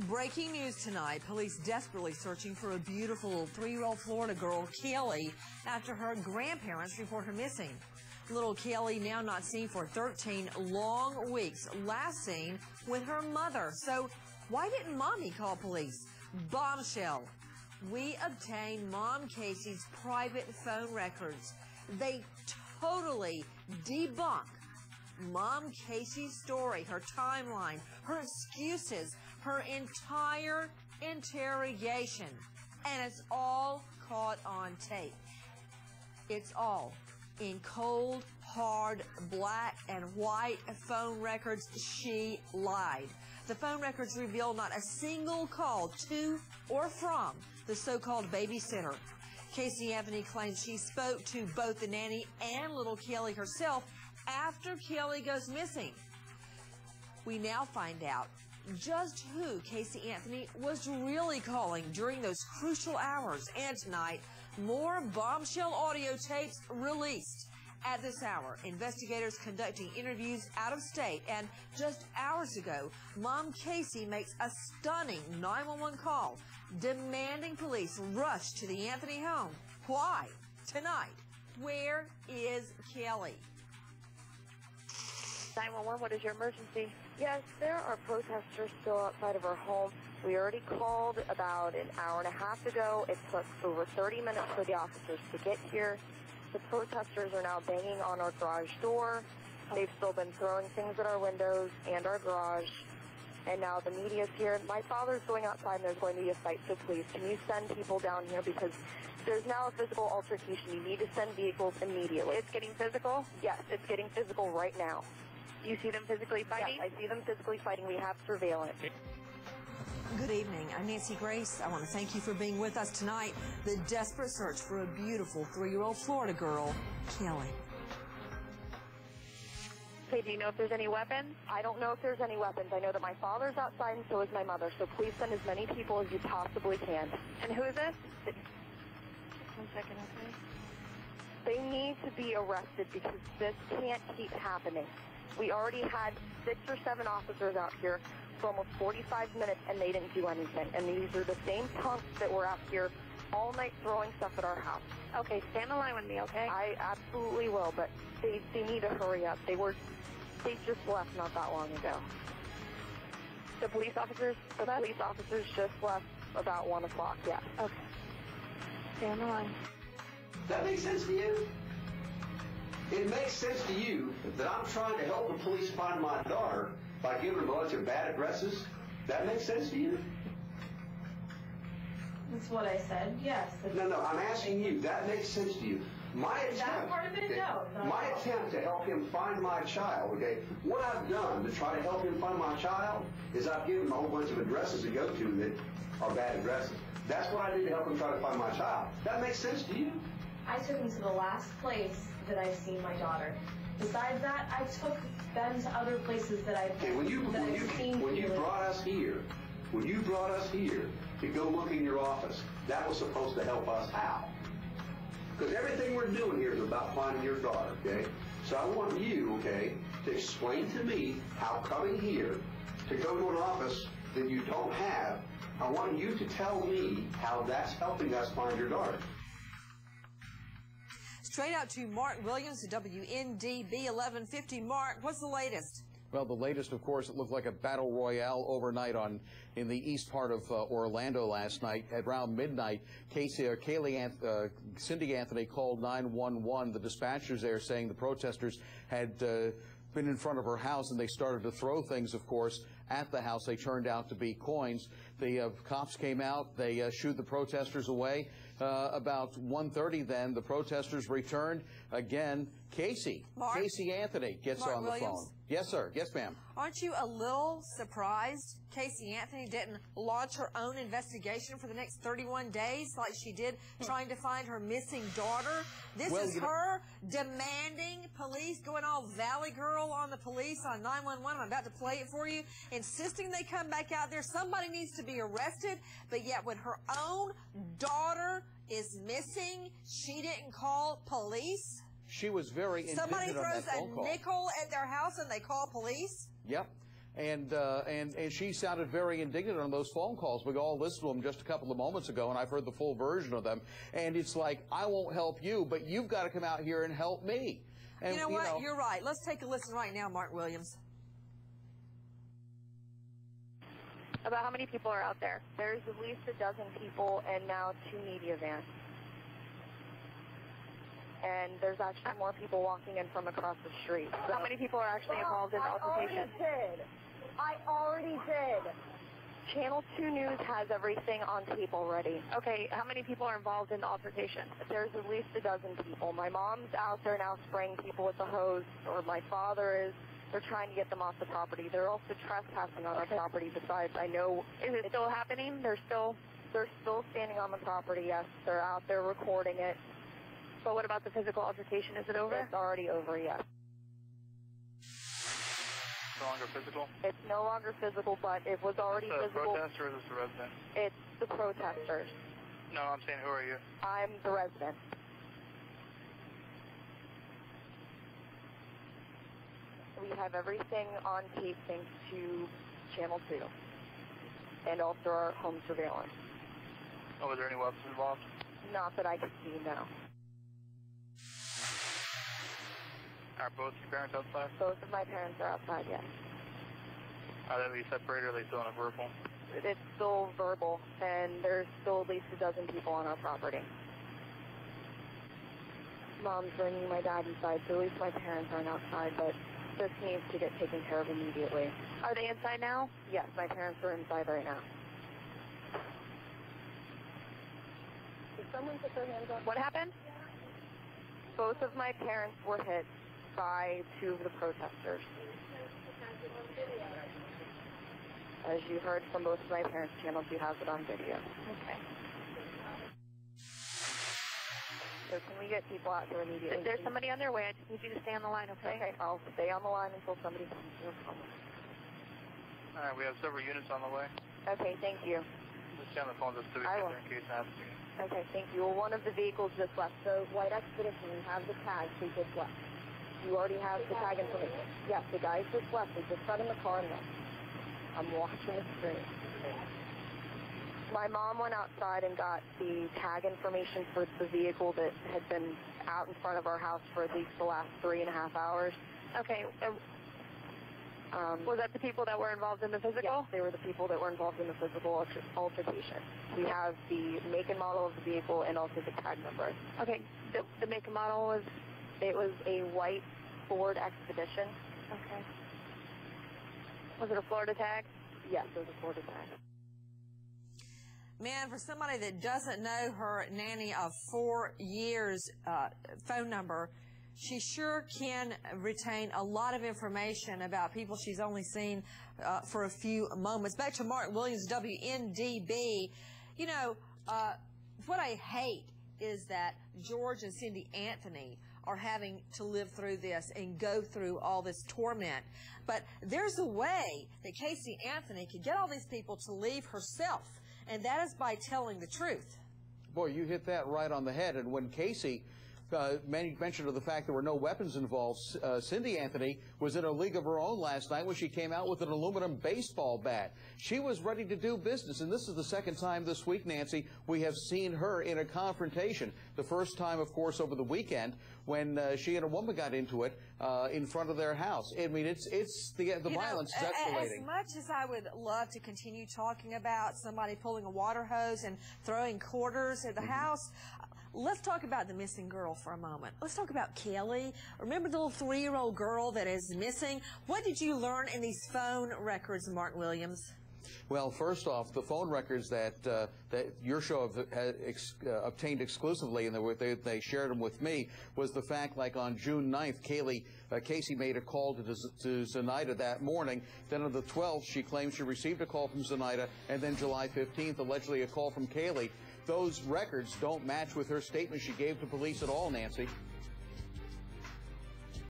Breaking news tonight. Police desperately searching for a beautiful 3-year-old Florida girl, Caylee, after her grandparents report her missing. Little Caylee now not seen for 13 long weeks, last seen with her mother. So why didn't Mommy call police? Bombshell. We obtained Mom Casey's private phone records. They totally debunk Mom Casey's story, her timeline, her excuses, her entire interrogation. And it's all caught on tape. It's all in cold, hard, black and white phone records. She lied. The phone records reveal not a single call to or from the so-called babysitter. Casey Anthony claims she spoke to both the nanny and little Caylee herself after Caylee goes missing. We now find out just who Casey Anthony was really calling during those crucial hours. And tonight, more bombshell audio tapes released. At this hour, investigators conducting interviews out of state, and just hours ago, Mom Casey makes a stunning 911 call demanding police rush to the Anthony home. Why? Tonight, where is Caylee? 911, what is your emergency? Yes, there are protesters still outside of our home. We already called about an hour and a half ago. It took over 30 minutes for the officers to get here. The protesters are now banging on our garage door. They've still been throwing things at our windows and our garage. And now the media's here. My father's going outside and there's going to be a fight, so please, can you send people down here because there's now a physical altercation. You need to send vehicles immediately. It's getting physical? Yes, it's getting physical right now. Do you see them physically fighting? Yes, I see them physically fighting. We have surveillance. Good evening. I'm Nancy Grace. I want to thank you for being with us tonight. The desperate search for a beautiful 3-year-old Florida girl, Caylee. Okay, do you know if there's any weapons? I don't know if there's any weapons. I know that my father's outside and so is my mother, so please send as many people as you possibly can. And who is this? 1 second, okay. They need to be arrested because this can't keep happening. We already had 6 or 7 officers out here for almost 45 minutes, and they didn't do anything. And these are the same punks that were out here all night throwing stuff at our house. Okay, stand in line with me, okay? I absolutely will, but they need to hurry up. They just left not that long ago. The police officers just left about 1 o'clock, yeah. Okay. Stand in line. That makes sense to you? It makes sense to you that I'm trying to help the police find my daughter by giving them a bunch of bad addresses? That makes sense to you? That's what I said, yes. No, I'm asking you. That makes sense to you. My attempt, that part of it, okay, no. My attempt to help him find my child, okay, what I've done to try to help him find my child is I've given him a whole bunch of addresses to go to that are bad addresses. That's what I did to help him try to find my child. That makes sense to you? I took him to the last place that I've seen my daughter. Besides that, I took them to other places that I've seen. When you brought us here to go look in your office, that was supposed to help us out. Because everything we're doing here is about finding your daughter, okay? So I want you, okay, to explain to me how coming here to go to an office that you don't have, I want you to tell me how that's helping us find your daughter. Straight out to Mark Williams, WNDB 1150. Mark, what's the latest? Well, the latest, of course, it looked like a battle royale overnight in the east part of Orlando last night. At around midnight, Cindy Anthony called 911. The dispatchers there saying the protesters had been in front of her house and they started to throw things, of course, at the house. They turned out to be coins. The cops came out. They shooed the protesters away. About 1:30 then, the protesters returned. Again, Casey Anthony gets on the phone. Yes, sir. Yes, ma'am. Aren't you a little surprised Casey Anthony didn't launch her own investigation for the next 31 days like she did trying to find her missing daughter? This is her demanding police, going all Valley Girl on the police on 911. I'm about to play it for you. Insisting they come back out there. Somebody needs to be arrested. But yet when her own daughter is missing, she didn't call police? She was very indignant on that phone call. Somebody throws a nickel at their house and they call police? Yep. And she sounded very indignant on those phone calls. We all listened to them just a couple of moments ago, and I've heard the full version of them. And it's like, I won't help you, but you've got to come out here and help me. And, you know what? You're right. Let's take a listen right now, Mark Williams. About how many people are out there? There's at least a dozen people and now 2 media vans. And there's actually more people walking in from across the street. So how many people are actually involved in the altercation? I already did. Channel 2 News has everything on tape already. Okay, how many people are involved in the altercation? There's at least a dozen people. My mom's out there now spraying people with a hose, or my father is. They're trying to get them off the property. They're also trespassing on our property besides. I know. Is it still happening? They're still standing on the property, yes. They're out there recording it. But what about the physical altercation? Is it over? It's already over, yes. No longer physical? It's no longer physical, but it was already physical. physical. The protester or is this the resident? It's the protesters. No, I'm saying, who are you? I'm the resident. We have everything on tape thanks to Channel 2 and also our home surveillance. Oh, was there any weapons involved? Not that I could see, no. Are both your parents outside? Both of my parents are outside, yes. Are they separated or are they still in a verbal? It's still verbal, and there's still at least a dozen people on our property. Mom's bringing my dad inside, so at least my parents aren't outside, but this needs to get taken care of immediately. Are they inside now? Yes, my parents are inside right now. Did someone put their hands up? What happened? Both of my parents were hit by 2 of the protesters. As you heard from both of my parents' channels, you have it on video. Okay. So can we get people out there immediately? There's somebody on their way. I just need you to stay on the line, okay? Okay, I'll stay on the line until somebody comes. No problem. All right, we have several units on the way. Okay, thank you. Just stay on the phone just to be there in case it happens. Okay, thank you. Well, one of the vehicles just left. So, White Expedition, you have the tag. They just left. You already have the tag information. Yes, the guys just left. They just got in the car and left. I'm watching the screen. My mom went outside and got the tag information for the vehicle that had been out in front of our house for at least the last 3.5 hours. Okay. Was that the people that were involved in the physical? Yes, they were the people that were involved in the physical altercation. We have the make and model of the vehicle and also the tag number. Okay. The make and model was a white Ford Expedition. Okay. Was it a Florida tag? Yes, it was a Florida tag. Man, for somebody that doesn't know her nanny of 4 years phone number, she sure can retain a lot of information about people she's only seen for a few moments. Back to Mark Williams, WNDB. You know, what I hate is that George and Cindy Anthony are having to live through this and go through all this torment. But there's a way that Casey Anthony could get all these people to leave herself, and that is by telling the truth. Boy, you hit that right on the head. And when Casey mentioned of the fact there were no weapons involved, Cindy Anthony was in a league of her own last night when she came out with an aluminum baseball bat. She was ready to do business, and this is the second time this week, Nancy, we have seen her in a confrontation. The first time, of course, over the weekend when she and a woman got into it in front of their house. I mean, it's the violence is escalating. As much as I would love to continue talking about somebody pulling a water hose and throwing quarters at the house, let's talk about the missing girl for a moment. Let's talk about Caylee. Remember the little 3-year-old girl that is missing? What did you learn in these phone records, Mark Williams? Well, first off, the phone records that your show obtained exclusively, and they shared them with me, was the fact, like on June 9th, Casey made a call to Zenaida that morning. Then on the 12th, she claimed she received a call from Zenaida, and then July 15th, allegedly a call from Caylee. Those records don't match with her statement she gave to police at all, Nancy.